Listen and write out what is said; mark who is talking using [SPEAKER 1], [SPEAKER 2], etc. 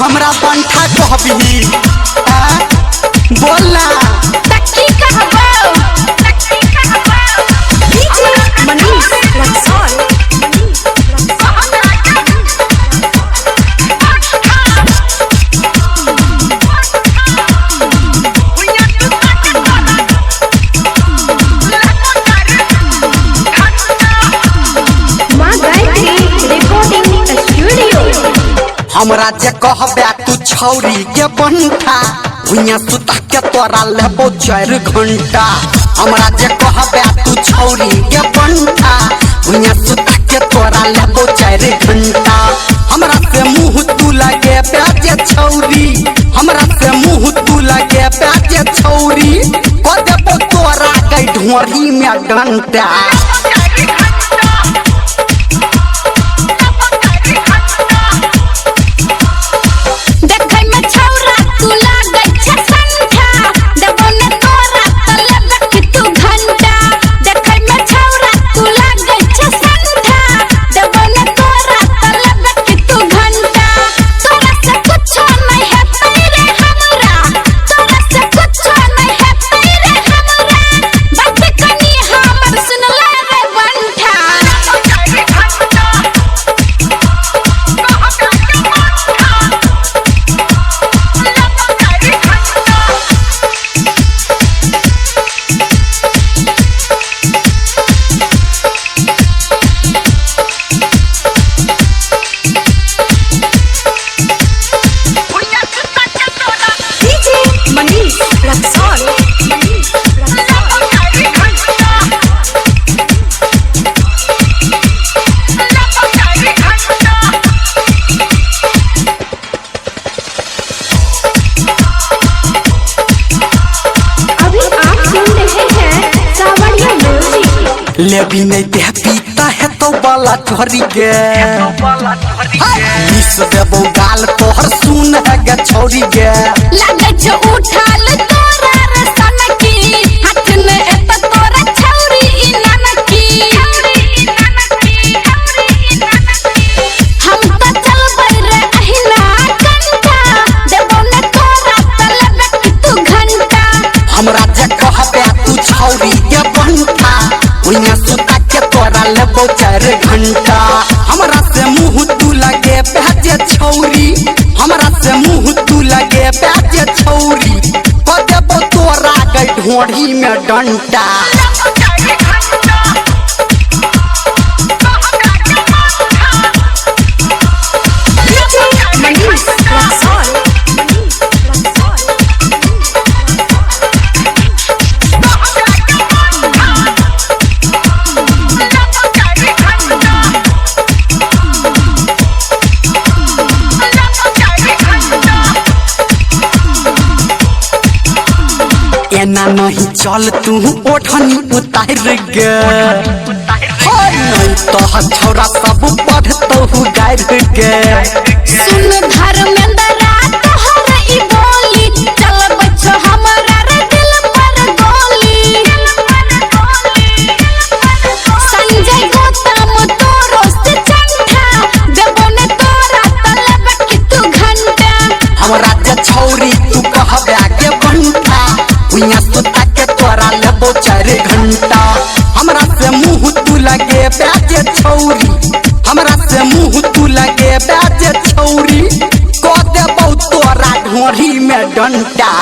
[SPEAKER 1] हमरा बंठा कहबी बोला
[SPEAKER 2] तक्की कहबो डीजे मनीष रक्सौल
[SPEAKER 1] हमरा जे कहबे तू छौरी के बंठा भुइया सुता के तोरा लेबो 4 घंटा। हमरा जे कहबे तू छौरी के बंठा भुइया सुता के तोरा लेबो 4 घंटा। हमरा से मुंह तू लगे प्याजे छौरी हमरा से मुंह तू लगे प्याजे छौरी को देबो तोरा के ढोरी में डंटा। लेबी नहीं दे पीता है तो बाला छोरी के मिस देबो गाल तोहर सुन है गे छोरी के
[SPEAKER 2] लगे जो उठाल तोरा रे सनकी हाथ में एत तोरा छौरी ई ननकी हम तो चलबै रे अहिना कंठा देबो न तोरा तलबे तू घंटा।
[SPEAKER 1] हमरा जे कहबे तू छौरी के बंठा भुइया सुता के तोरा लेबो 4 घंटा। हमरा से मुंह तू लगे प्याजे छौरी हमरा से मुंह तू लगे प्याजे छौरी को देबो तोरा के ढोरी में डंटा। एना नहीं चल तू ओठनी उतार गे नहीं तो छौरा सब पढ़तो गार गे।
[SPEAKER 2] सुन धर्मेंद्र तोहर ई बोली चल बच्चो हमरा रे दिल पर गोली संजय गौतम तोरो से चंठा देबो ने तोरा तलबे तू घंटा।
[SPEAKER 1] हमरा जे छौरी तू कहबे के बंठा भुइया सुता के तोरा लेबो 4 घंटा। हमरा से मुंह तू लगे प्याजे छौरी हमरा से मुंह तू लगे प्याजे छौरी को देबो तोरा ढोरी में डंटा।